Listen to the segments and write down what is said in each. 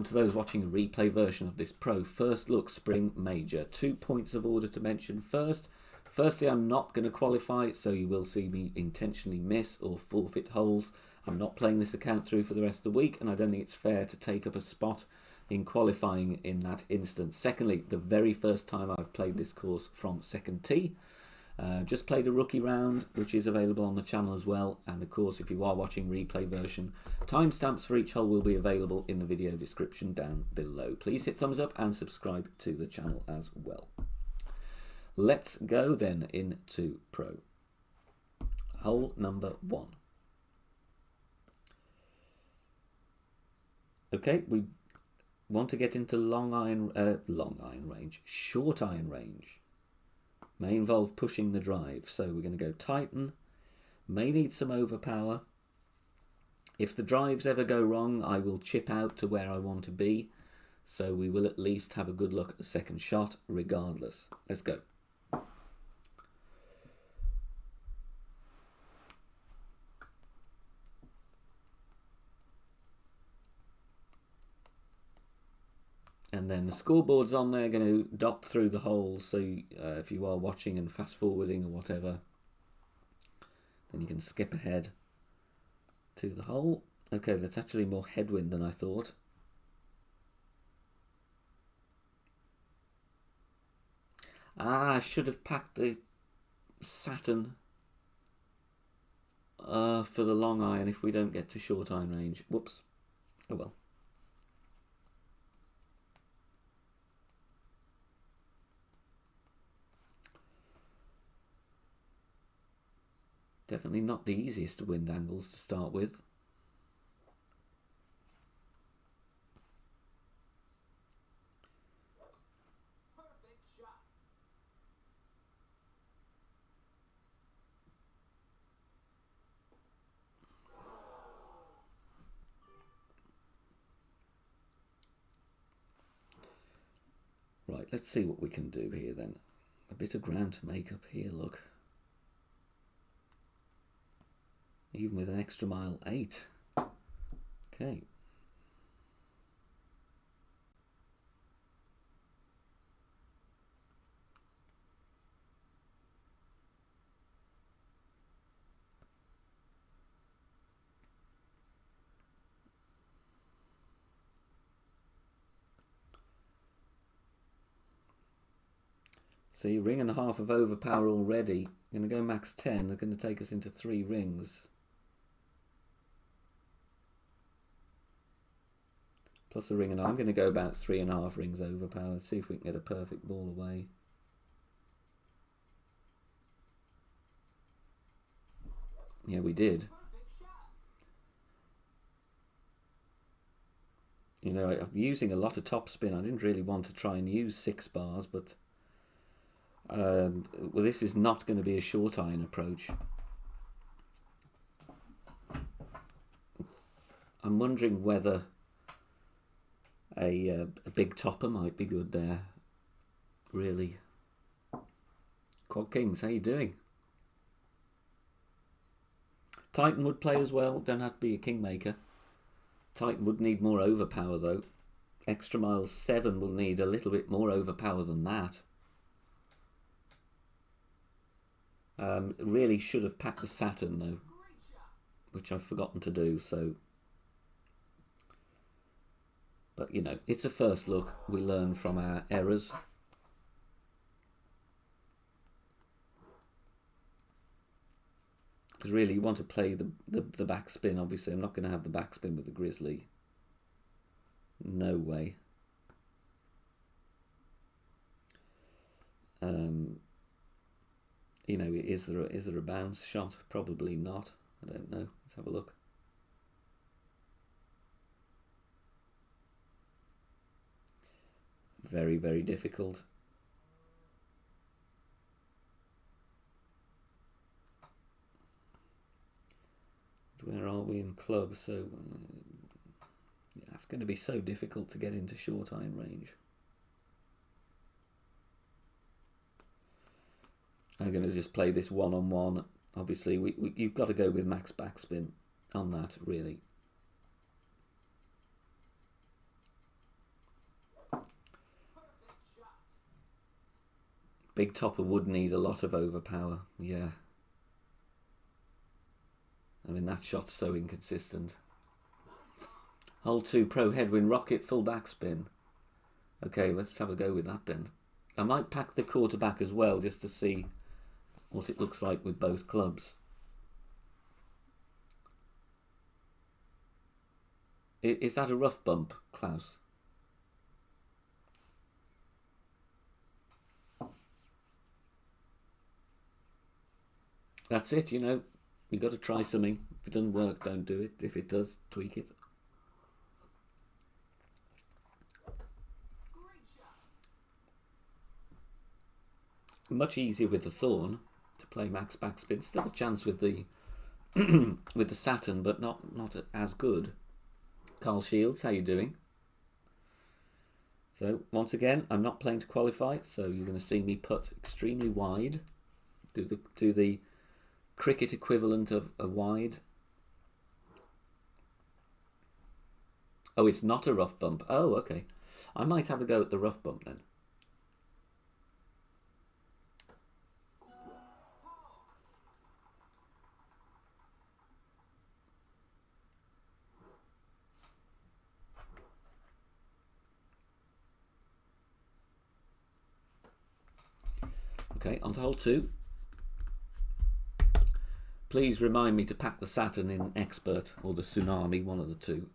to those watching a replay version of this Pro First Look Spring Major. 2 points of order to mention first. Firstly, I'm not going to qualify, so you will see me intentionally miss or forfeit holes. I'm not playing this account through for the rest of the week, and I don't think it's fair to take up a spot in qualifying in that instance. Secondly, the very first time I've played this course from second tee. Just played a rookie round, which is available on the channel as well. And of course, if you are watching replay version, timestamps for each hole will be available in the video description down below. Please hit thumbs up and subscribe to the channel as well. Let's go then into Pro. Hole number 1. Okay, we want to get into short iron range. May involve pushing the drive, so we're going to go Tighten. May need some overpower. If the drives ever go wrong, I will chip out to where I want to be, so we will at least have a good look at the second shot regardless. Let's go. And then the scoreboard's on there, going to dot through the holes, so if you are watching and fast forwarding or whatever, then you can skip ahead to the hole. Okay, that's actually more headwind than I thought. I should have packed the Saturn for the long iron if we don't get to short iron range. Whoops. Oh well. Definitely not the easiest wind angles to start with. Perfect shot. Right, let's see what we can do here then. A bit of ground to make up here, look. Even with an extra mile 8. Okay. See, ring and a half of overpower already. I'm going to go max 10. They're going to take us into 3 rings. Plus a ring and I'm going to go about 3.5 rings overpower. See if we can get a perfect ball away. Yeah, we did. You know, I'm using a lot of topspin. I didn't really want to try and use 6 bars, but well, this is not going to be a short iron approach. I'm wondering whether a big topper might be good there. Really. Quad Kings, how you doing? Titan would play as well. Don't have to be a Kingmaker. Titan would need more overpower though. Extra Miles 7 will need a little bit more overpower than that. Really should have packed the Saturn though, which I've forgotten to do, so. But you know, it's a first look. We learn from our errors. Because really you want to play the backspin. Obviously I'm not going to have the backspin with the Grizzly. No way. You know, is there a bounce shot? Probably not. I don't know. Let's have a look. Very, very difficult. Where are we in club? So yeah, it's going to be so difficult to get into short iron range. I'm going to just play this one-on-one. Obviously, you've got to go with max backspin on that, really. Big Topper would need a lot of overpower, yeah. I mean, that shot's so inconsistent. Hole 2, Pro Headwind Rocket, full backspin. Okay, let's have a go with that then. I might pack the quarterback as well, just to see what it looks like with both clubs. Is that a rough bump, Klaus? That's it, you know. You've got to try something. If it doesn't work, don't do it. If it does, tweak it. Much easier with the Thorn to play max backspin. Still a chance with the with the Saturn, but not as good. Carl Shields, how you doing? So once again, I'm not playing to qualify, so you're going to see me put extremely wide. Do the cricket equivalent of a wide. Oh, it's not a rough bump. Oh, okay. I might have a go at the rough bump then. Okay, on to hole 2. Please remind me to pack the Saturn in Expert or the Tsunami, one of the two.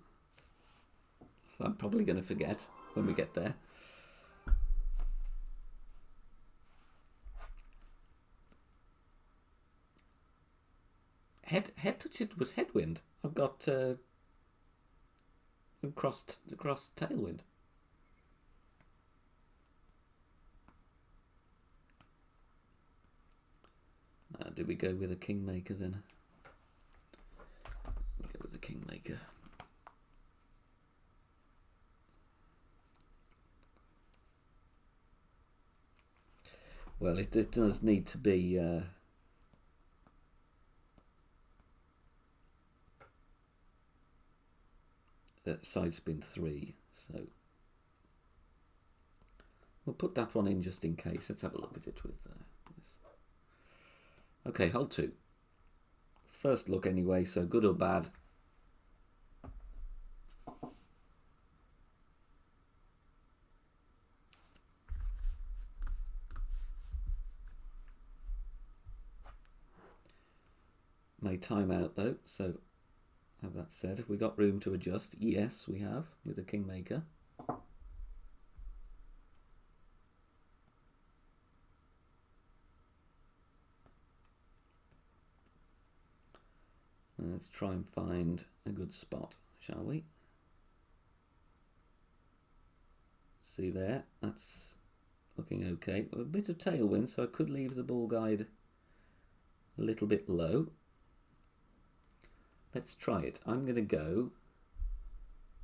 So I'm probably going to forget when we get there. Head touch it was headwind. I've got cross tailwind. Do we go with a Kingmaker then? We'll go with the Kingmaker. Well, it does need to be side spin 3, so we'll put that one in just in case. Let's have a look at it with this. Okay, hole 2. First look anyway, so good or bad. May time out though, so have that said. Have we got room to adjust? Yes, we have with the Kingmaker. Let's try and find a good spot, shall we? See there, that's looking okay. A bit of tailwind, so I could leave the ball guide a little bit low. Let's try it. I'm going to go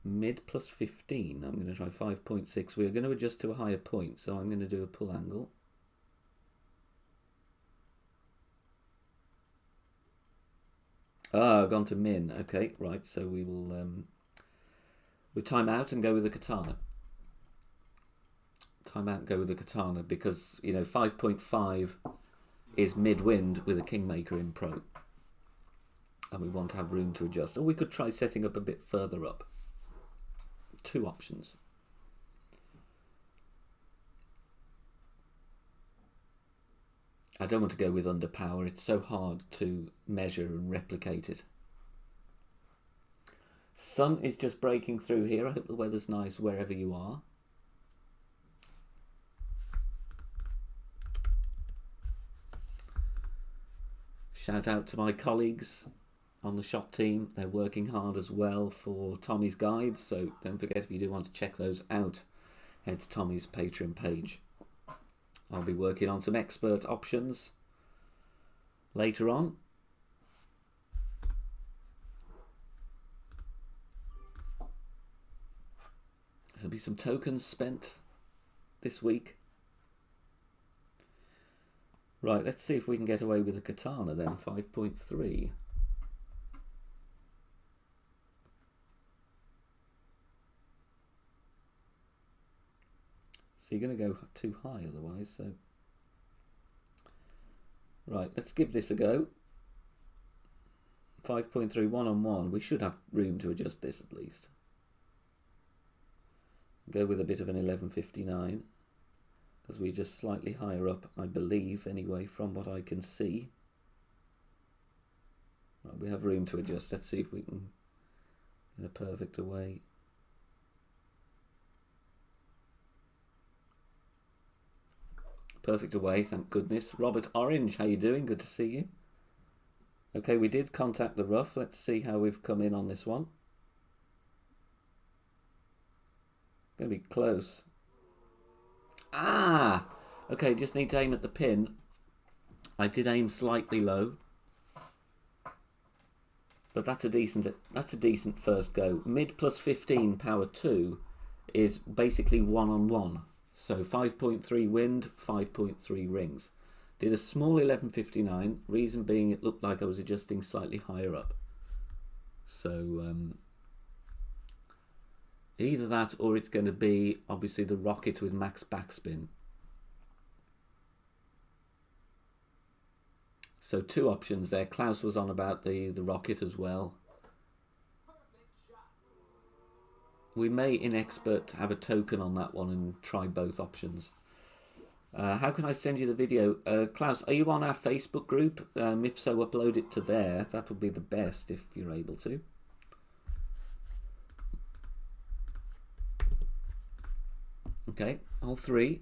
mid plus 15. I'm going to try 5.6. We're going to adjust to a higher point, so I'm going to do a pull angle. Ah, I've gone to min. Okay, right. So we will we time out and go with the Katana. Time out and go with the Katana because, you know, 5.5 is mid-wind with a Kingmaker in Pro. And we want to have room to adjust. Or we could try setting up a bit further up. 2 options. I don't want to go with underpower. It's so hard to measure and replicate it. Sun is just breaking through here. I hope the weather's nice wherever you are. Shout out to my colleagues on the shop team. They're working hard as well for Tommy's guides, so don't forget, if you do want to check those out, head to Tommy's Patreon page. I'll be working on some expert options later on. There'll be some tokens spent this week. Right, let's see if we can get away with a Katana then, 5.3. So you're going to go too high otherwise, so Right, let's give this a go. 5.3, 1-on-1. We should have room to adjust this at least. Go with a bit of an 11.59 because we're just slightly higher up, I believe, anyway, from what I can see. Right, we have room to adjust. Let's see if we can get a perfect away. Perfect away, thank goodness. Robert Orange, how you doing? Good to see you. Okay, we did contact the rough. Let's see how we've come in on this one. Going to be close. Ah! Okay, just need to aim at the pin. I did aim slightly low. But that's a decent first go. Mid plus 15 power 2 is basically 1-on-1. So 5.3 wind, 5.3 rings. Did a small 11.59, reason being it looked like I was adjusting slightly higher up. So either that or it's going to be obviously the rocket with max backspin. So two options there. Klaus was on about the rocket as well. We may in expert have a token on that one and try both options. How can I send you the video? Klaus, are you on our Facebook group? If so, upload it to there. That would be the best if you're able to. Okay, all three.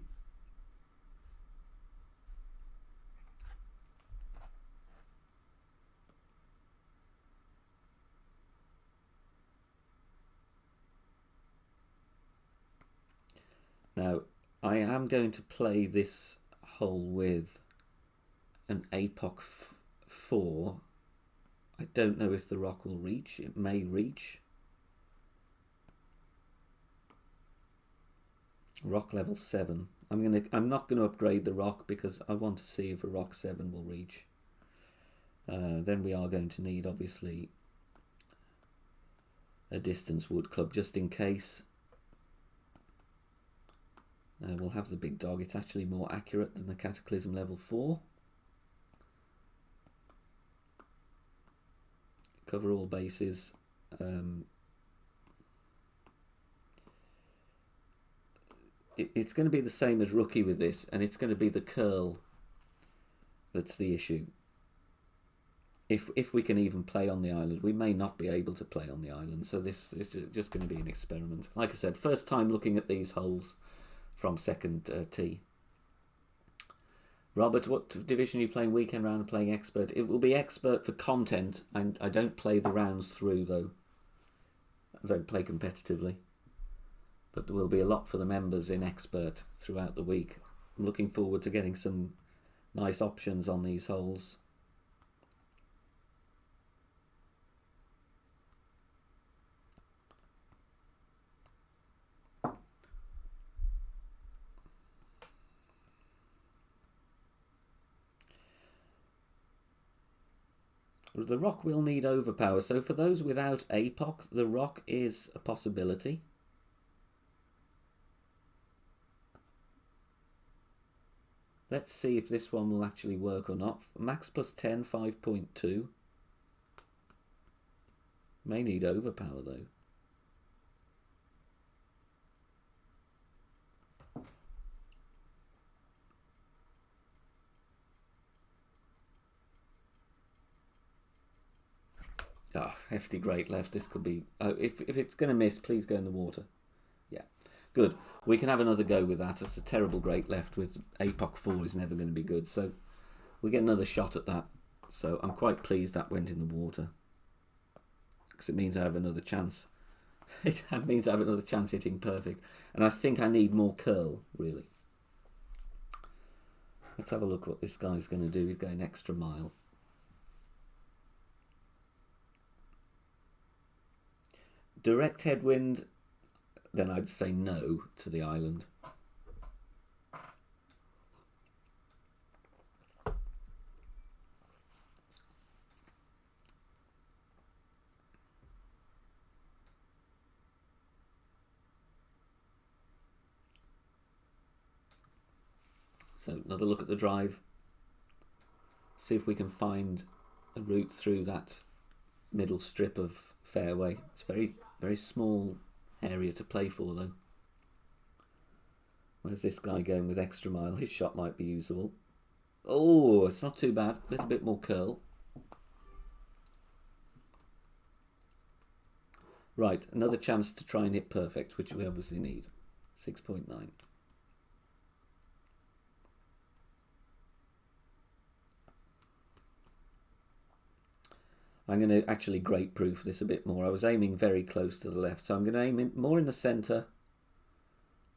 Now, I am going to play this hole with an APOC 4. I don't know if the rock will reach. It may reach. Rock level 7. I'm not going to upgrade the rock because I want to see if a rock 7 will reach. Then we are going to need obviously a distance wood club just in case. We'll have the big dog. It's actually more accurate than the Cataclysm level 4. Cover all bases. It's going to be the same as Rookie with this, and it's going to be the curl that's the issue. If we can even play on the island. We may not be able to play on the island, so this is just going to be an experiment. Like I said, first time looking at these holes from second tee. Robert, what division are you playing weekend round and playing expert? It will be expert for content, and I don't play the rounds through though. I don't play competitively. But there will be a lot for the members in expert throughout the week. I'm looking forward to getting some nice options on these holes. The rock will need overpower, so for those without APOC, the rock is a possibility. Let's see if this one will actually work or not. Max plus 10, 5.2. May need overpower though. Oh, hefty great left. This could be... if it's going to miss, please go in the water. Yeah, good. We can have another go with that. It's a terrible great left with APOC 4 is never going to be good. So we get another shot at that. So I'm quite pleased that went in the water. Because it means I have another chance. It means I have another chance hitting perfect. And I think I need more curl, really. Let's have a look what this guy's going to do. He's going extra mile. Direct headwind, then I'd say no to the island. So another look at the drive. See if we can find a route through that middle strip of fairway. It's a very, very small area to play for, though. Where's this guy going with extra mile? His shot might be usable. Oh, it's not too bad. A little bit more curl. Right, another chance to try and hit perfect, which we obviously need. 6.9. I'm going to actually great proof this a bit more. I was aiming very close to the left, so I'm going to aim more in the centre.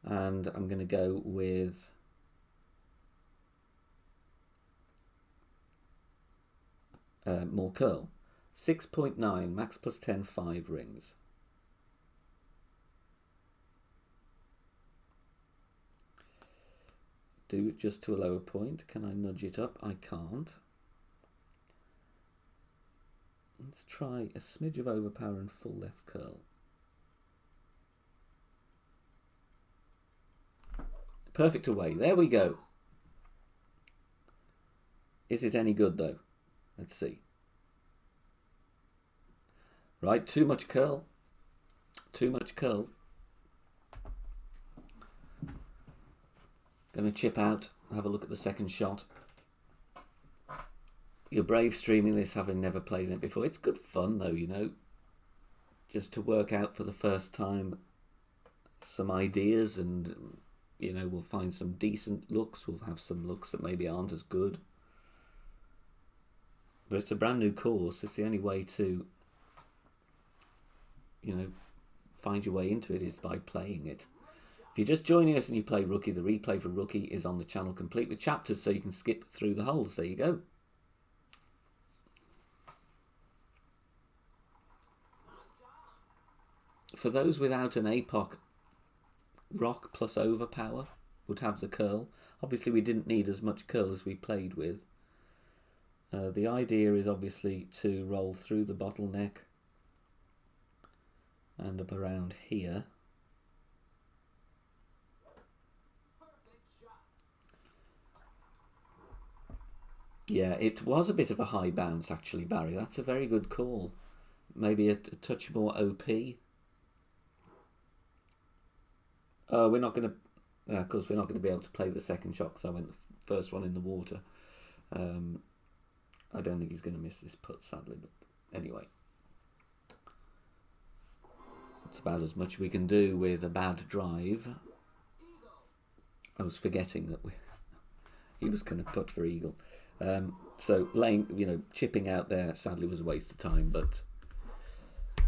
And I'm going to go with more curl. 6.9, max plus 10, 5 rings. Do it just to a lower point. Can I nudge it up? I can't. Let's try a smidge of overpower and full left curl. Perfect away. There we go. Is it any good though? Let's see. Right, too much curl. Too much curl. Going to chip out, have a look at the second shot. You're brave streaming this, having never played it before. It's good fun though, you know. Just to work out for the first time some ideas, and you know, we'll find some decent looks. We'll have some looks that maybe aren't as good. But it's a brand new course. It's the only way to, you know, find your way into it is by playing it. If you're just joining us and you play Rookie, the replay for Rookie is on the channel, complete with chapters, so you can skip through the holes. There you go. For those without an APOC, rock plus overpower would have the curl. Obviously we didn't need as much curl as we played with. The idea is obviously to roll through the bottleneck and up around here. Yeah, it was a bit of a high bounce actually, Barry. That's a very good call. Maybe a touch more OP. We're not going to, of course, we're not going to be able to play the second shot because I went the first one in the water. I don't think he's going to miss this putt, sadly, but anyway. It's about as much we can do with a bad drive. I was forgetting that he was going to putt for eagle. So laying, you know, chipping out there sadly was a waste of time, but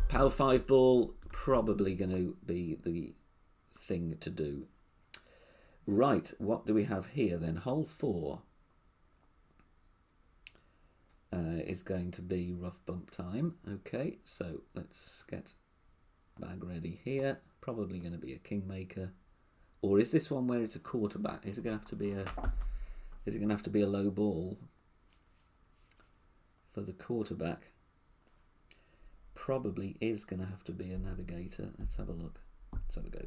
power 5 ball probably going to be the thing to do. Right, what do we have here then? Hole 4 is going to be rough bump time. Okay, so let's get bag ready here. Probably going to be a kingmaker, or is this one where it's a quarterback? Is it going to have to be a? Is it going to have to be a low ball for the quarterback? Probably is going to have to be a navigator. Let's have a look. Let's have a go.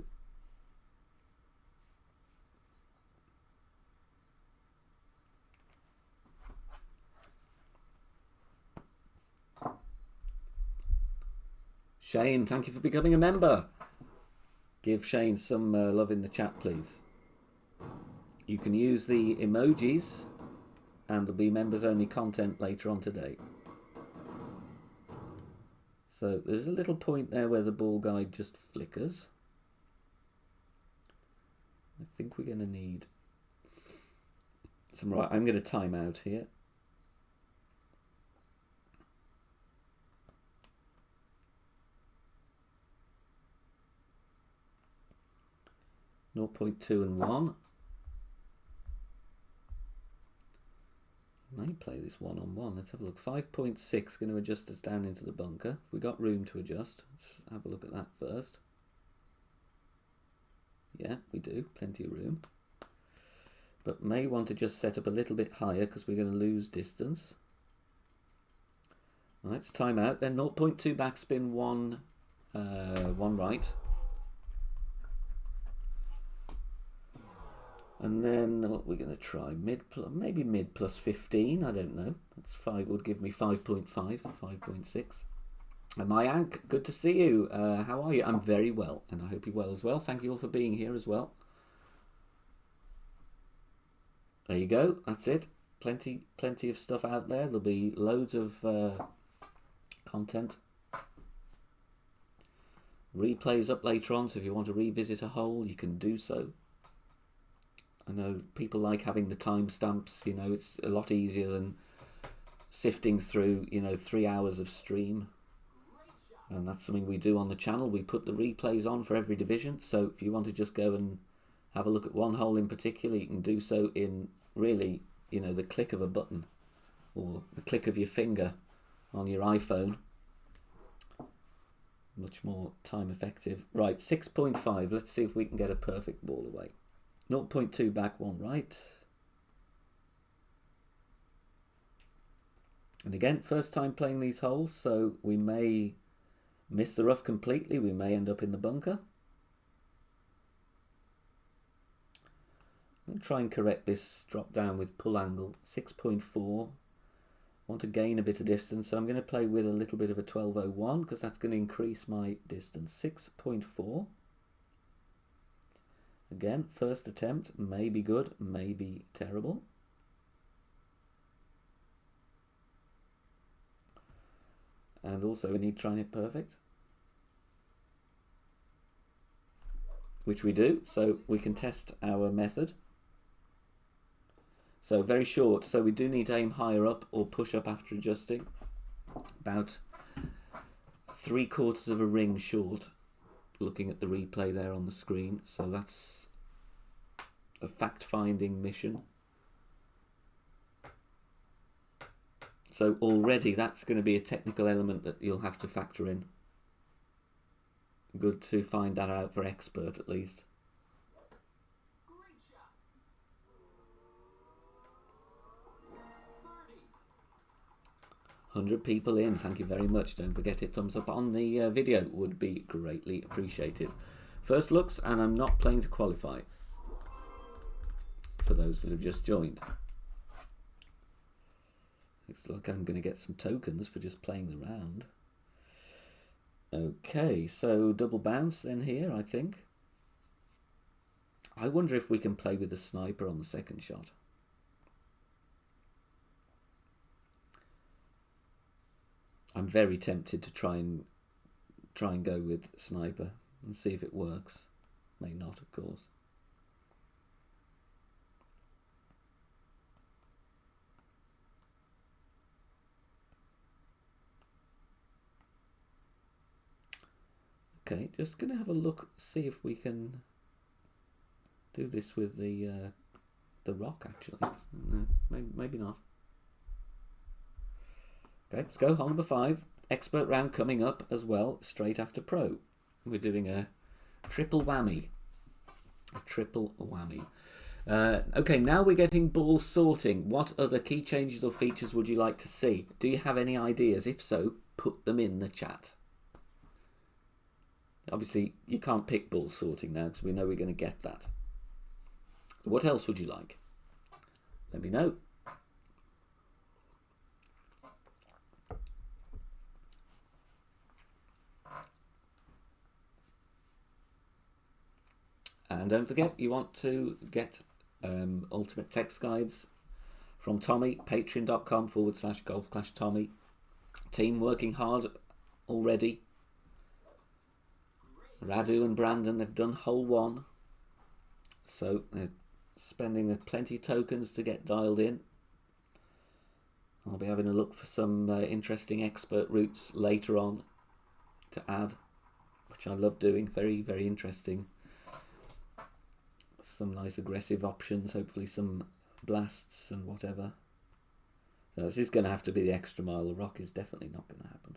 Shane, thank you for becoming a member. Give Shane some love in the chat, please. You can use the emojis and there'll be members only content later on today. So there's a little point there where the ball guide just flickers. I think we're going to need some, right, I'm going to time out here. .2 and 1. Might play this one-on-one. Let's have a look. 5.6, going to adjust us down into the bunker. We got room to adjust. Let's have a look at that first. Yeah, we do. Plenty of room. But may want to just set up a little bit higher because we're going to lose distance. Right, it's time out. Then 0.2 backspin, 1 right. And then what we're going to try maybe mid plus 15. I don't know. That's 5 would give me 5.5, 5.6. And Mayank, good to see you. How are you? I'm very well, and I hope you're well as well. Thank you all for being here as well. There you go. That's it. Plenty of stuff out there. There'll be loads of content. Replays up later on, so if you want to revisit a hole, you can do so. I know people like having the timestamps. You know, it's a lot easier than sifting through, 3 hours of stream. And that's something we do on the channel. We put the replays on for every division. So if you want to just go and have a look at one hole in particular, you can do so in really, the click of a button or the click of your finger on your iPhone. Much more time effective. Right, 6.5. Let's see if we can get a perfect ball away. 0.2 back, 1 right. And again, first time playing these holes, so we may miss the rough completely. We may end up in the bunker. I'm going to try and correct this drop down with pull angle. 6.4. Want to gain a bit of distance, so I'm going to play with a little bit of a 12.01 because that's going to increase my distance. 6.4. Again, first attempt, may be good, may be terrible. And also we need to try and hit perfect, which we do, so we can test our method. So very short, so we do need to aim higher up or push up after adjusting. About 3/4 of a ring short, looking at the replay there on the screen. So that's a fact-finding mission. So already that's going to be a technical element that you'll have to factor in. Good to find that out for expert at least. Great shot. 100 people in, thank you very much. Don't forget to hit thumbs up on the video, would be greatly appreciated. First looks, and I'm not playing to qualify for those that have just joined. Looks like I'm going to get some tokens for just playing the round. Okay, so double bounce then here, I think. I wonder if we can play with the sniper on the second shot. I'm very tempted to try and go with sniper and see if it works. May not, of course. Okay, just going to have a look, see if we can do this with the rock, actually. No, maybe not. Okay, let's go. Hole number 5. Expert round coming up as well, straight after pro. We're doing a triple whammy. A triple whammy. Okay, now we're getting ball sorting. What other key changes or features would you like to see? Do you have any ideas? If so, put them in the chat. Obviously, you can't pick ball sorting now because we know we're going to get that. What else would you like? Let me know. And don't forget, you want to get ultimate text guides from Tommy, patreon.com/golfclashtommy. Team working hard already. Radu and Brandon, they've done hole 1. So they're spending plenty of tokens to get dialed in. I'll be having a look for some interesting expert routes later on to add, which I love doing. Very, very interesting. Some nice aggressive options, hopefully some blasts and whatever. So this is going to have to be the extra mile. The rock is definitely not going to happen.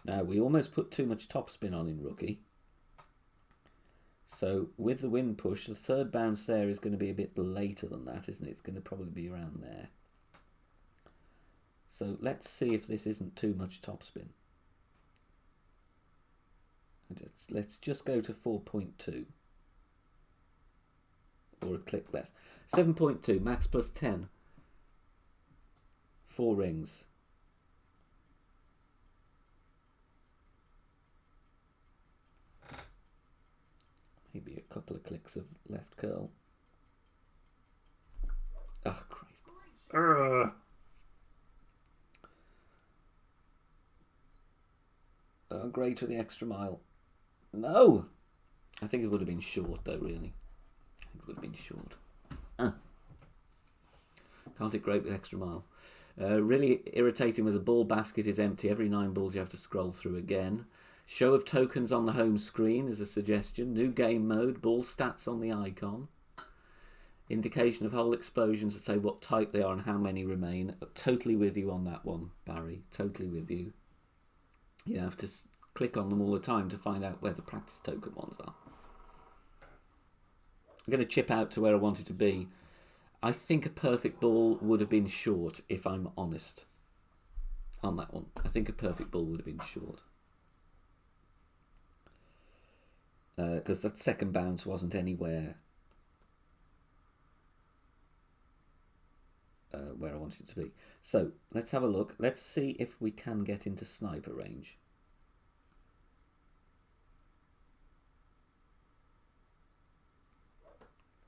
Now, we almost put too much topspin on in rookie. So with the wind push, the third bounce there is going to be a bit later than that, isn't it? It's going to probably be around there. So let's see if this isn't too much topspin. Let's just go to 4.2. Or a click less. 7.2, max plus 10. 4 rings. Maybe a couple of clicks of left curl. Oh, great. Oh, great for the extra mile. No! I think it would have been short, though, really. I think it would have been short. Can't hit great with extra mile. Really irritating when the ball basket is empty. Every 9 balls you have to scroll through again. Show of tokens on the home screen is a suggestion. New game mode. Ball stats on the icon. Indication of hole explosions to say what type they are and how many remain. Totally with you on that one, Barry. Totally with you. You have to click on them all the time to find out where the practice token ones are. I'm going to chip out to where I wanted to be. I think a perfect ball would have been short, if I'm honest, on that one. I think a perfect ball would have been short. Because that second bounce wasn't anywhere where I wanted it to be. So, let's have a look. Let's see if we can get into sniper range.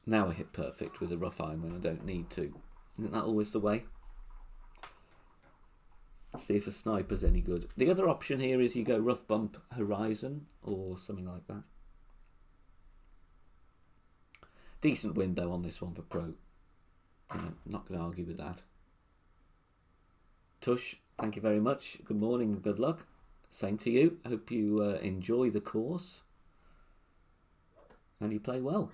Now I hit perfect with a rough iron when I don't need to. Isn't that always the way? Let's see if a sniper's any good. The other option here is you go rough bump horizon or something like that. Decent window on this one for pro. Not going to argue with that. Tush, thank you very much. Good morning and good luck. Same to you. Hope you enjoy the course and you play well.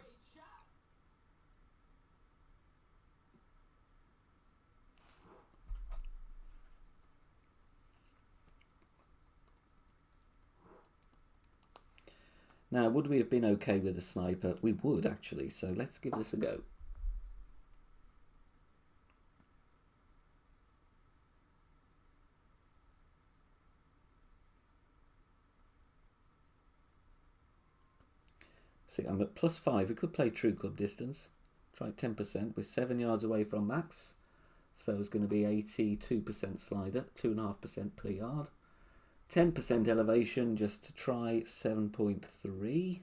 Now, would we have been okay with a sniper? We would, actually, so let's give this a go. See, I'm at +5. We could play true club distance. Try 10%. We're 7 yards away from max. So it's going to be 82% slider, 2.5% per yard. 10% elevation just to try 7.3.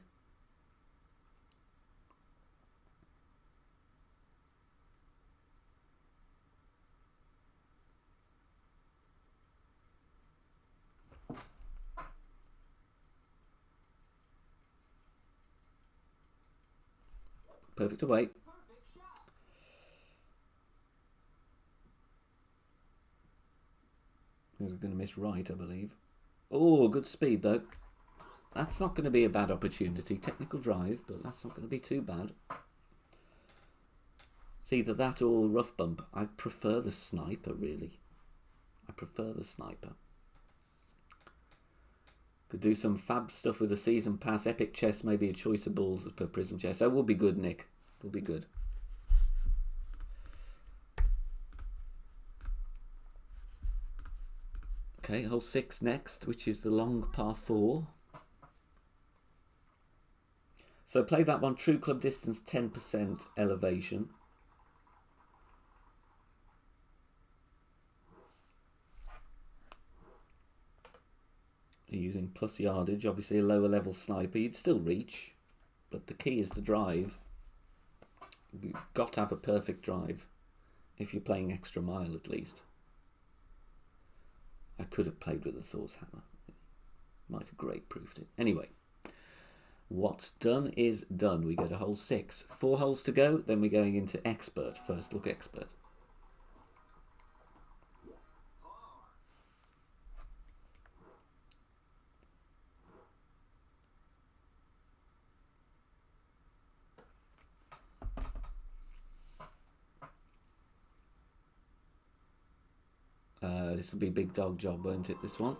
Perfect away. We're going to miss right, I believe. Oh, good speed though. That's not going to be a bad opportunity. Technical drive, but that's not going to be too bad. It's either that or rough bump. I prefer the sniper, really. I prefer the sniper. Could do some fab stuff with a season pass. Epic chess, maybe a choice of balls as per Prism chess. That would be good, Nick. It would be good. Okay, hole 6 next, which is the long par 4. So play that one, true club distance, 10% elevation. You're using plus yardage, obviously a lower level sniper. You'd still reach, but the key is the drive. You've got to have a perfect drive if you're playing extra mile at least. I could have played with the Thor's hammer. Might have great proofed it. Anyway, what's done is done. We go to hole 6. 4 holes to go, then we're going into expert. First look expert. This will be a big dog job, won't it, this one?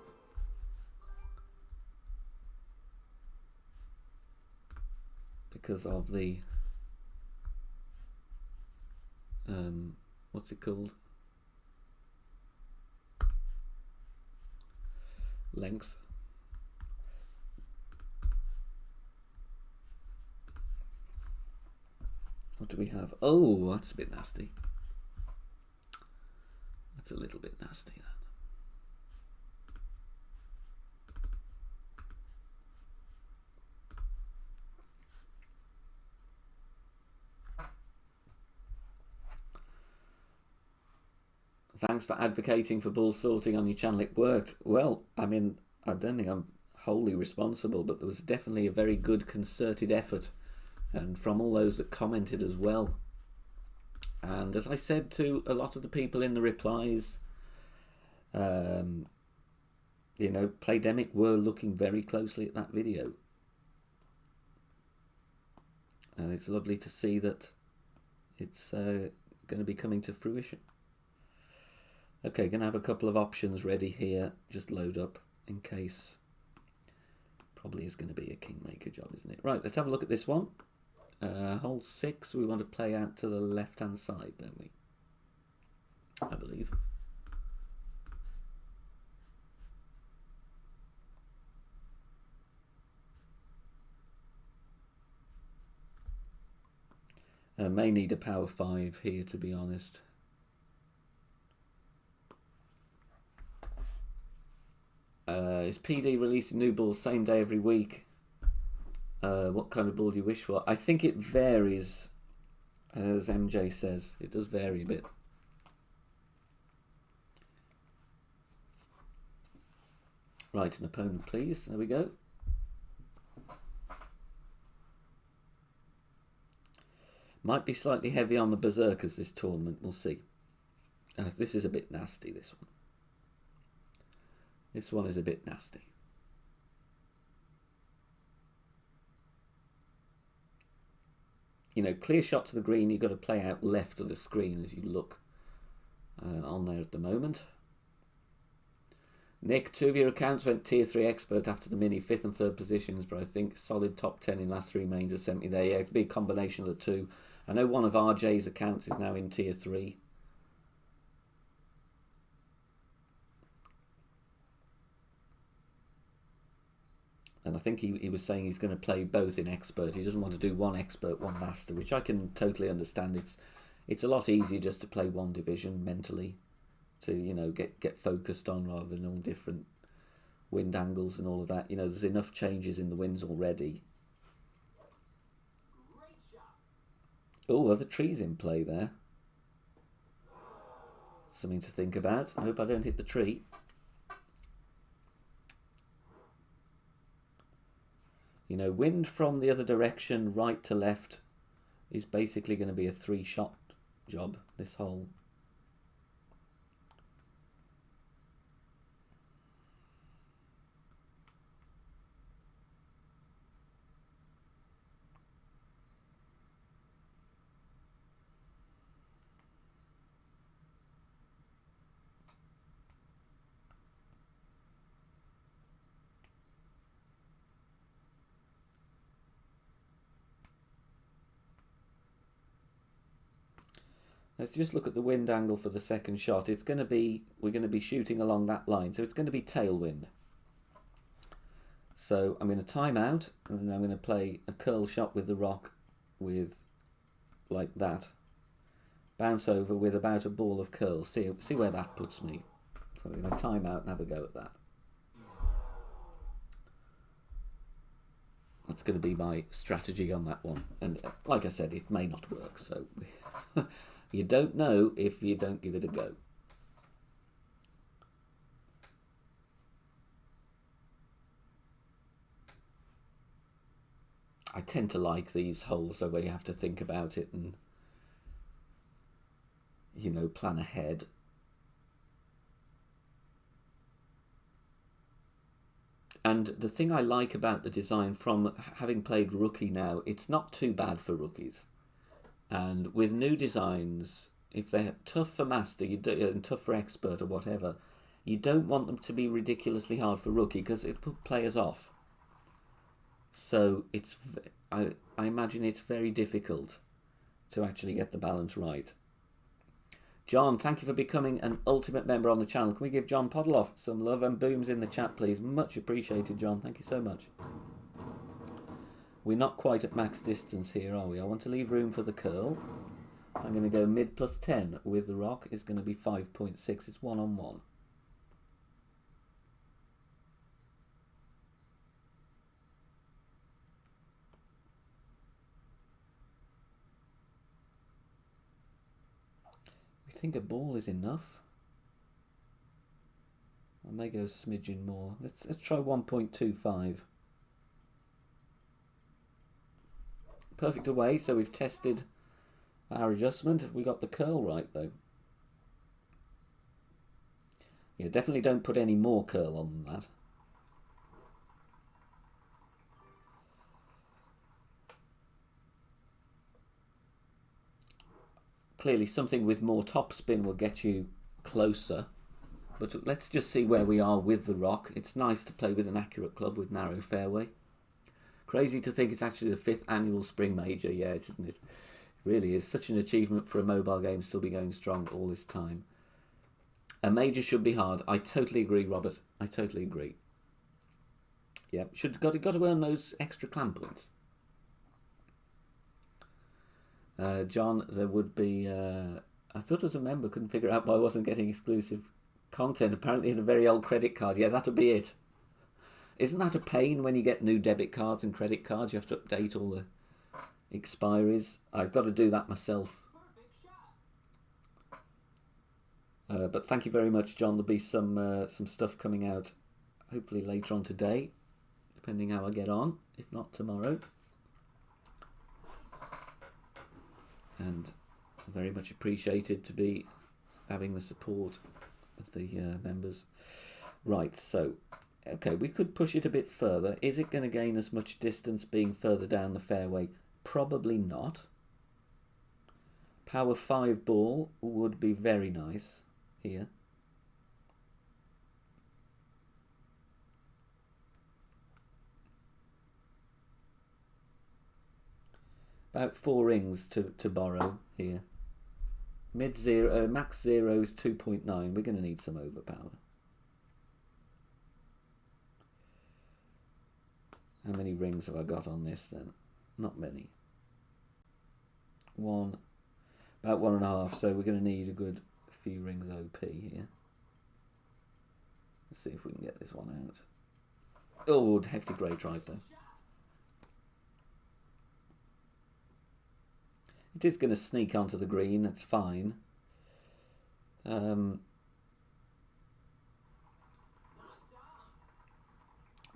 Because of the... what's it called? Length. What do we have? Oh, that's a bit nasty. That's a little bit nasty, that. Thanks for advocating for ball sorting on your channel. It worked. Well, I mean, I don't think I'm wholly responsible, but there was definitely a very good concerted effort, and from all those that commented as well. And as I said to a lot of the people in the replies, you know, Playdemic were looking very closely at that video. And it's lovely to see that it's going to be coming to fruition. Okay, going to have a couple of options ready here. Just load up in case. Probably is going to be a kingmaker job, isn't it? Right, let's have a look at this one. Hole 6, we want to play out to the left-hand side, don't we? I believe. May need a power 5 here, to be honest. Is PD releasing new balls same day every week? What kind of ball do you wish for? I think it varies, as MJ says. It does vary a bit. Right, an opponent, please. There we go. Might be slightly heavy on the berserkers this tournament. We'll see. This is a bit nasty, this one. This one is a bit nasty. You know, clear shot to the green, you've got to play out left of the screen as you look on there at the moment. Nick, 2 of your accounts went tier 3 expert after the mini, 5th and 3rd positions, but I think solid top 10 in last 3 mains has sent me there. Yeah, it could be a combination of the two. I know one of RJ's accounts is now in tier 3. And I think he was saying he's going to play both in expert. He doesn't want to do one expert, one master, which I can totally understand. It's a lot easier just to play one division mentally, to, you know, get focused on, rather than all different wind angles and all of that. You know, there's enough changes in the winds already. Oh, are the trees in play there? Something to think about. I hope I don't hit the tree. You know, wind from the other direction, right to left, is basically going to be a 3-shot job, this hole. Let's just look at the wind angle for the second shot. It's going to be, we're going to be shooting along that line, so it's going to be tailwind. So I'm going to time out, and then I'm going to play a curl shot with the rock, with like that. Bounce over with about a ball of curl. See where that puts me. So I'm going to time out and have a go at that. That's going to be my strategy on that one. And like I said, it may not work, so you don't know if you don't give it a go. I tend to like these holes where you have to think about it and, you know, plan ahead. And the thing I like about the design, from having played rookie now, it's not too bad for rookies. And with new designs, if they're tough for master and tough for expert or whatever, you don't want them to be ridiculously hard for rookie, because it put players off. So it's, I imagine it's very difficult to actually get the balance right. John, thank you for becoming an ultimate member on the channel. Can we give John Podloff some love and booms in the chat, please? Much appreciated, John. Thank you so much. We're not quite at max distance here, are we? I want to leave room for the curl. I'm going to go mid plus 10 with the rock. Is going to be 5.6. It's 1-on-1. We think a ball is enough. I may go a smidgen more. Let's try 1.25. Perfect away, so we've tested our adjustment. Have we got the curl right though? Yeah, definitely don't put any more curl on than that. Clearly something with more topspin will get you closer. But let's just see where we are with the rock. It's nice to play with an accurate club with narrow fairway. Crazy to think it's actually the 5th annual Spring Major. Yeah, isn't it? It really is such an achievement for a mobile game to still be going strong all this time. A major should be hard. I totally agree, Robert. I totally agree. Yeah, got to earn those extra clam points. John, there would be... I thought as a member, couldn't figure out why I wasn't getting exclusive content. Apparently had a very old credit card. Yeah, that'll be it. Isn't that a pain when you get new debit cards and credit cards? You have to update all the expiries. I've got to do that myself. But thank you very much, John. There'll be some stuff coming out hopefully later on today, depending how I get on. If not, tomorrow. And very much appreciated to be having the support of the members. Right, so, okay, we could push it a bit further. Is it going to gain as much distance being further down the fairway? Probably not. Power 5 ball would be very nice here. About 4 rings to borrow here. Max 0 is 2.9. We're going to need some overpower. How many rings have I got on this then? Not many. About 1.5. So we're going to need a good few rings OP here. Let's see if we can get this one out. Oh, hefty great right though. It is going to sneak onto the green, that's fine.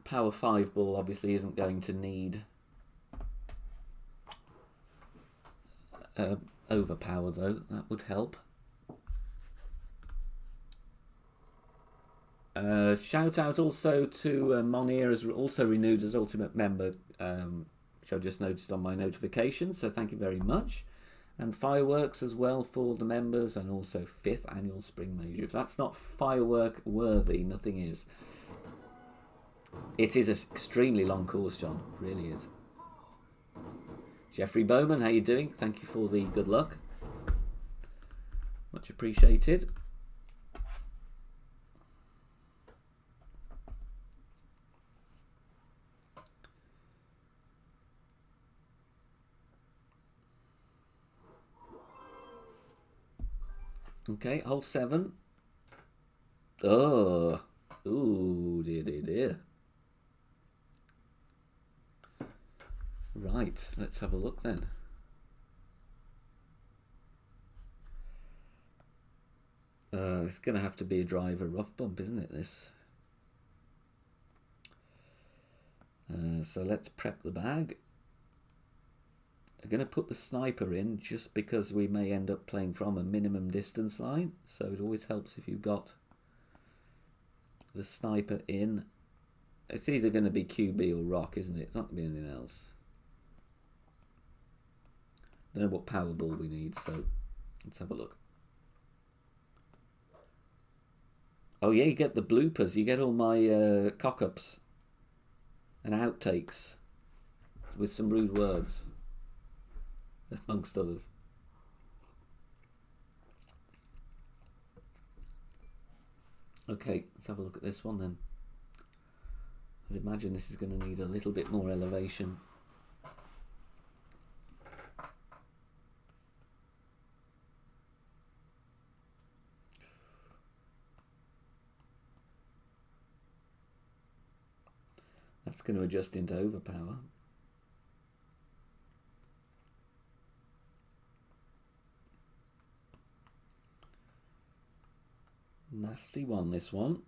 Power 5 ball obviously isn't going to need overpower though, that would help. Shout out also to Monir, has also renewed as Ultimate Member, which I just noticed on my notifications, so thank you very much. And fireworks as well for the members, and also 5th annual Spring Major. If that's not firework worthy, nothing is. It is an extremely long course, John, it really is. Jeffrey Bowman, how you doing? Thank you for the good luck. Much appreciated. Okay, hole 7. Oh, ooh, dear. Right, let's have a look then. It's going to have to be a driver rough bump, isn't it, this? So let's prep the bag. I'm going to put the sniper in just because we may end up playing from a minimum distance line. So it always helps if you've got the sniper in. It's either going to be QB or rock, isn't it? It's not going to be anything else. I don't know what power ball we need, so let's have a look. Oh yeah, you get the bloopers. You get all my cock-ups and outtakes with some rude words, amongst others. Okay, let's have a look at this one then. I'd imagine this is going to need a little bit more elevation. going to adjust into overpower. Nasty one, this one.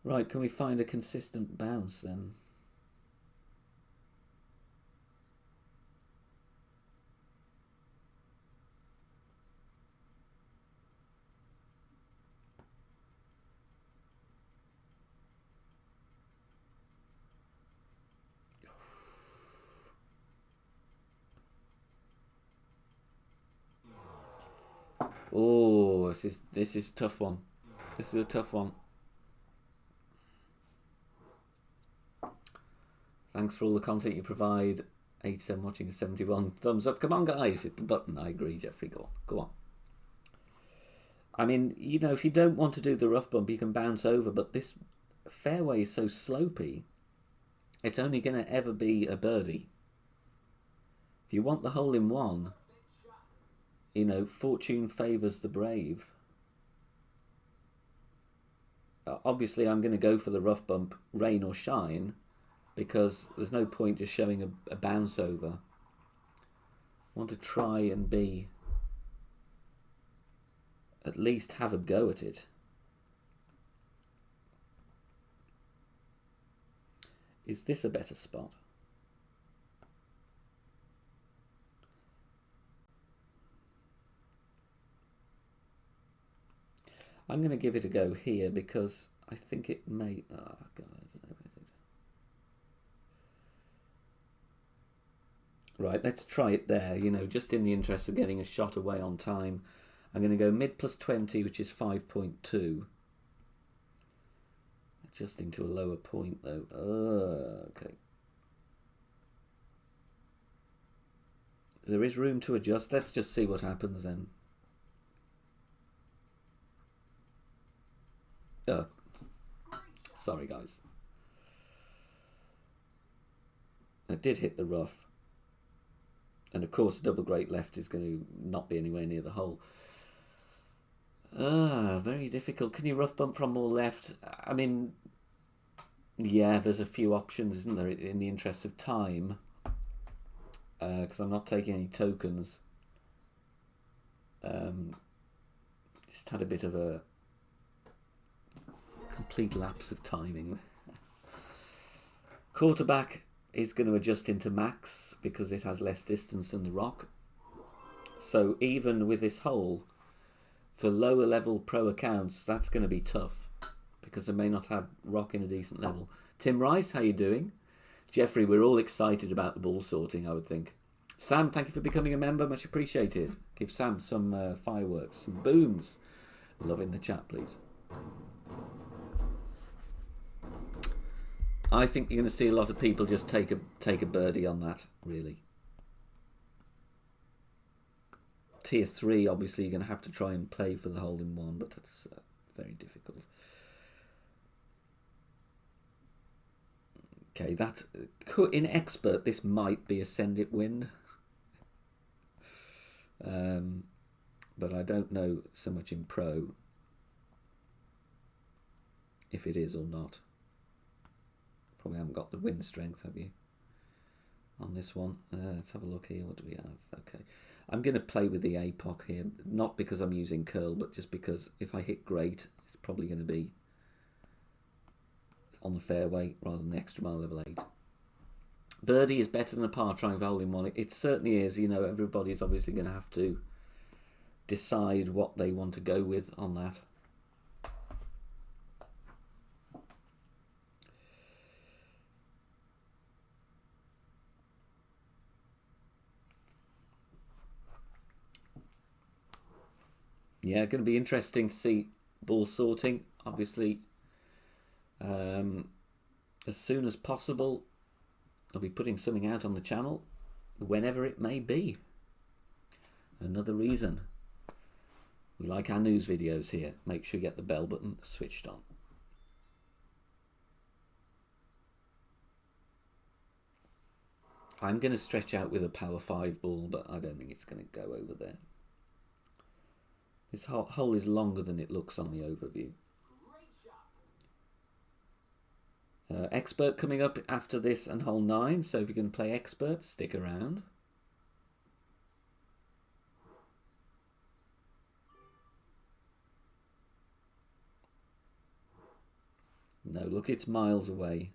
Right, can we find a consistent bounce then? Oh, this is a tough one. This is a tough one. Thanks for all the content you provide. 87 watching, 71 thumbs up. Come on, guys, hit the button. I agree, Jeffrey. Go on. Go on. I mean, you know, if you don't want to do the rough bump, you can bounce over. But this fairway is so slopey, it's only going to ever be a birdie. If you want the hole in one, you know, fortune favours the brave. Obviously, I'm going to go for the rough bump, rain or shine, because there's no point just showing a bounce over. I want to try and be, at least have a go at it. Is this a better spot? I'm going to give it a go here because I think it may... Oh, God, I don't know what is it. Right, let's try it there, you know, just in the interest of getting a shot away on time. I'm going to go mid plus 20, which is 5.2. Adjusting to a lower point, though. Okay. There is room to adjust. Let's just see what happens then. Sorry, guys. I did hit the rough. And of course, double great left is going to not be anywhere near the hole. Very difficult. Can you rough bump from more left? I mean, yeah, there's a few options, isn't there, in the interest of time? Because I'm not taking any tokens. Just had a bit of a complete lapse of timing. Quarterback is going to adjust into max because it has less distance than the rock. So even with this hole, for lower level pro accounts, that's going to be tough because they may not have rock in a decent level. Tim Rice, how you doing? Jeffrey, we're all excited about the ball sorting, I would think. Sam, thank you for becoming a member, much appreciated. Give Sam some fireworks, some booms. Love in the chat, please. I think you're going to see a lot of people just take a birdie on that, really. Tier 3, obviously, you're going to have to try and play for the hole in one, but that's very difficult. Okay, that in expert, this might be a send it wind. But I don't know so much in pro if it is or not. Probably haven't got the wind strength, have you? On this one. Let's have a look here. What do we have? Okay. I'm going to play with the APOC here. Not because I'm using curl, but just because if I hit great, it's probably going to be on the fairway rather than extra mile level 8. Birdie is better than a par trying for hole in one. It certainly is. You know, everybody's obviously going to have to decide what they want to go with on that. Yeah, going to be interesting to see ball sorting. Obviously, as soon as possible, I'll be putting something out on the channel, whenever it may be. Another reason we like our news videos here. Make sure you get the bell button switched on. I'm going to stretch out with a power 5 ball, but I don't think it's going to go over there. This hole is longer than it looks on the overview. Great shot. Expert coming up after this and hole 9, so if you can play expert, stick around. No, look, it's miles away.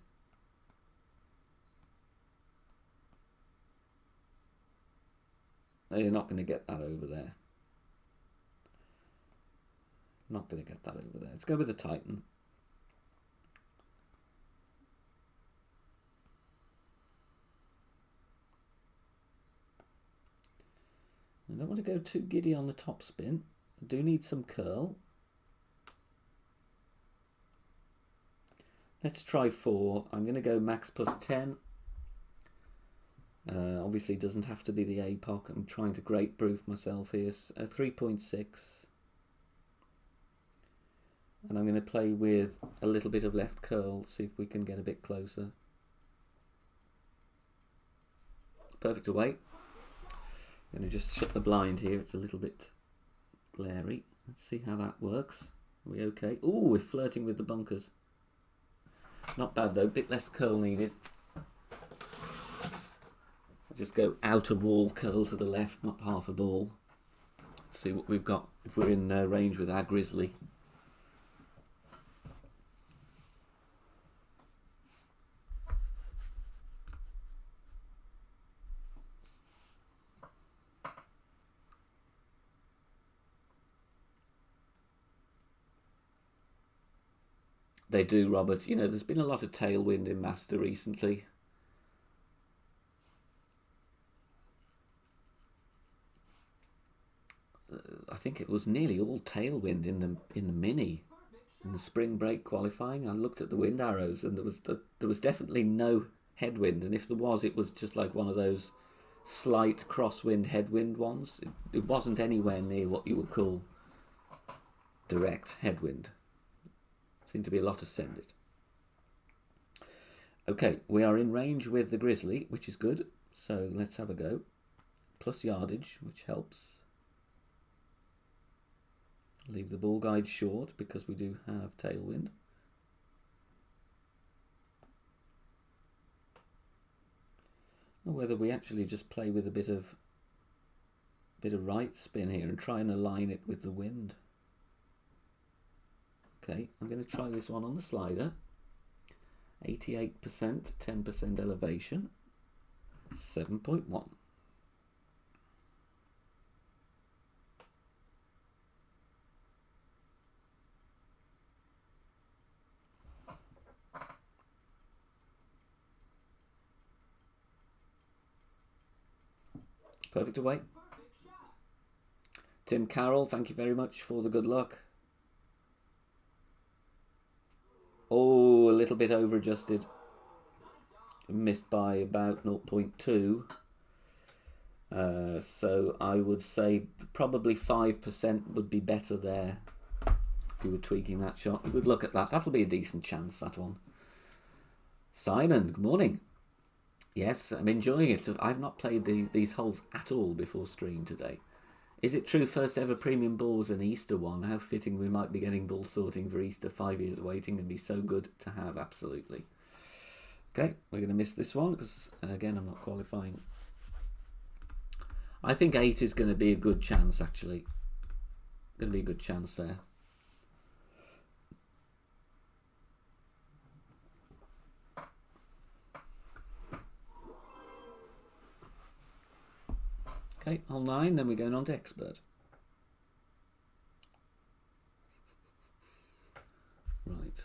No, you're not going to get that over there. Not going to get that over there. Let's go with the Titan. I don't want to go too giddy on the top spin. I do need some curl. Let's try 4. I'm going to go max plus 10. Obviously, it doesn't have to be the APOC. I'm trying to great proof myself here. 3.6. And I'm going to play with a little bit of left curl, see if we can get a bit closer. Perfect away. I'm going to just shut the blind here. It's a little bit glary. Let's see how that works. Are we okay? Ooh, we're flirting with the bunkers. Not bad though, bit less curl needed. I'll just go outer wall curl to the left, not half a ball. Let's see what we've got if we're in range with our Grizzly. They do, Robert. You know, there's been a lot of tailwind in Master recently. I think it was nearly all tailwind in the mini, in the spring break qualifying. I looked at the wind arrows, and there was definitely no headwind. And if there was, it was just like one of those slight crosswind headwind ones. It wasn't anywhere near what you would call direct headwind. Seemed to be a lot of send it. Okay, we are in range with the Grizzly, which is good. So let's have a go. Plus yardage, which helps. Leave the ball guide short because we do have tailwind. Or whether we actually just play with a bit of right spin here and try and align it with the wind. Okay, I'm going to try this one on the slider. 88%, 10% elevation, 7.1. Perfect away. Tim Carroll, thank you very much for the good luck. Oh, a little bit over adjusted. Missed by about 0.2. So I would say probably 5% would be better there if you were tweaking that shot. A good look at that. That'll be a decent chance, that one. Simon, good morning. Yes, I'm enjoying it. I've not played these holes at all before stream today. Is it true first ever premium ball was an Easter one? How fitting we might be getting ball sorting for Easter. 5 years waiting and be so good to have, absolutely. Okay, we're going to miss this one because, again, I'm not qualifying. I think 8 is going to be a good chance, actually. Going to be a good chance there. Okay, hole 9, then we're going on to expert. Right.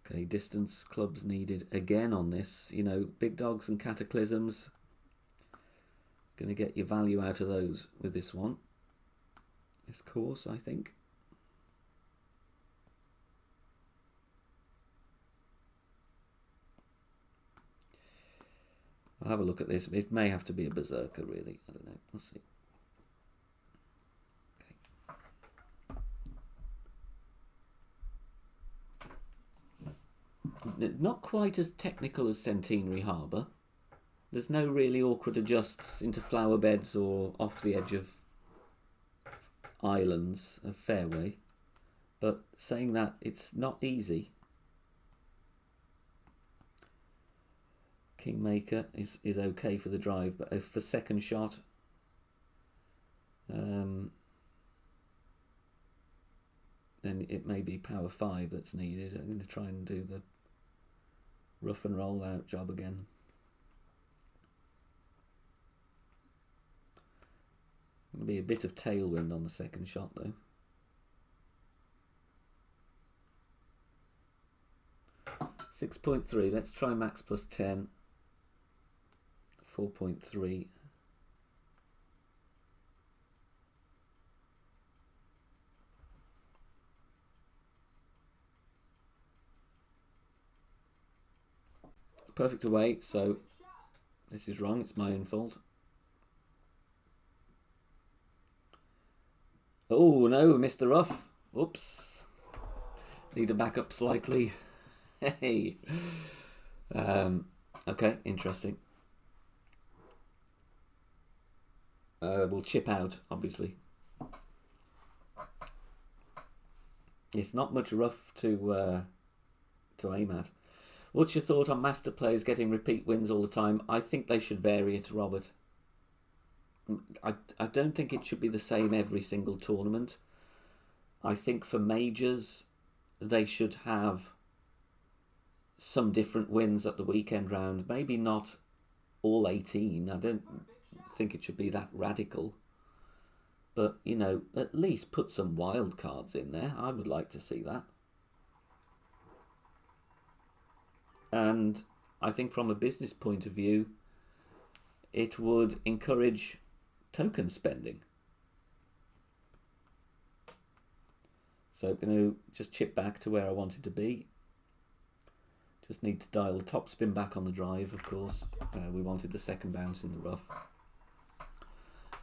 Okay, distance clubs needed again on this. You know, big dogs and cataclysms. Going to get your value out of those with this one. This course, I think. I'll have a look at this. It may have to be a berserker, really. I don't know. We'll see. Okay. not quite as technical as Centenary Harbour. There's no really awkward adjusts into flower beds or off the edge of islands of fairway. But saying that, it's not easy. Kingmaker is okay for the drive, but for second shot, then it may be power 5 that's needed. I'm going to try and do the rough and roll out job again. Going to be a bit of tailwind on the second shot though. .3. Let's try max plus 10. 4.3. Perfect away, so this is wrong, it's my own fault. Oh no, missed the rough. Oops. Need to back up slightly. Hey. Okay, interesting. We'll chip out, obviously. It's not much rough to aim at. What's your thought on master players getting repeat wins all the time? I think they should vary it, Robert. I don't think it should be the same every single tournament. I think for majors, they should have some different wins at the weekend round. Maybe not all 18. I don't think it should be that radical. But, you know, at least put some wild cards in there. I would like to see that. And I think from a business point of view, it would encourage token spending. So I'm going to just chip back to where I wanted to be. Just need to dial the top spin back on the drive, of course. We wanted the second bounce in the rough.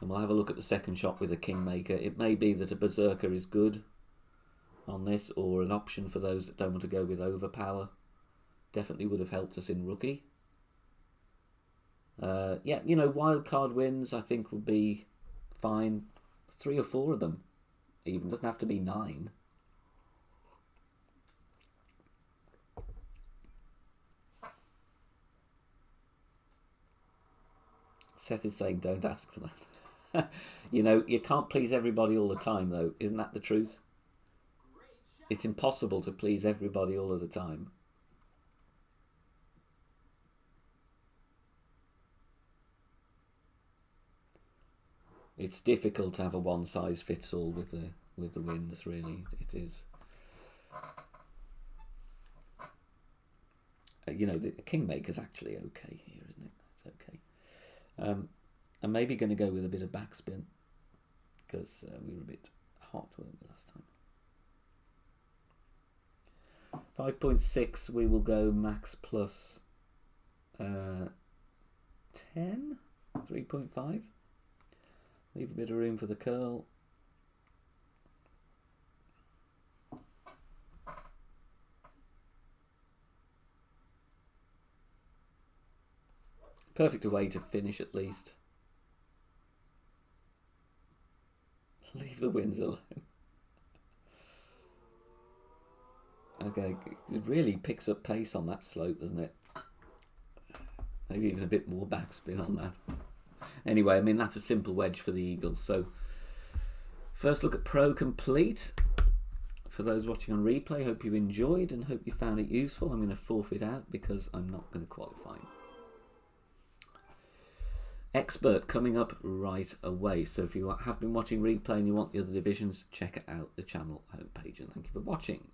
And we'll have a look at the second shot with a Kingmaker. It may be that a Berserker is good on this, or an option for those that don't want to go with overpower. Definitely would have helped us in rookie. Yeah, you know, wildcard wins I think would be fine. 3 or 4 of them even. Doesn't have to be 9. Seth is saying don't ask for that. You know, you can't please everybody all the time though. Isn't that the truth? It's impossible to please everybody all of the time. It's difficult to have a one-size-fits-all with the wins, really. It is. You know, the Kingmaker's actually okay here, isn't it? It's okay. I'm maybe going to go with a bit of backspin because we were a bit hot, weren't we, last time? 5.6, we will go max plus 10, 3.5. Leave a bit of room for the curl. Perfect way to finish at least. Leave the winds alone. Okay, it really picks up pace on that slope, doesn't it? Maybe even a bit more backspin on that. Anyway, I mean, that's a simple wedge for the Eagles. So, first look at Pro complete. For those watching on replay, hope you enjoyed and hope you found it useful. I'm going to forfeit out because I'm not going to qualify. Expert coming up right away. So if you have been watching replay and you want the other divisions, check out the channel homepage. And thank you for watching.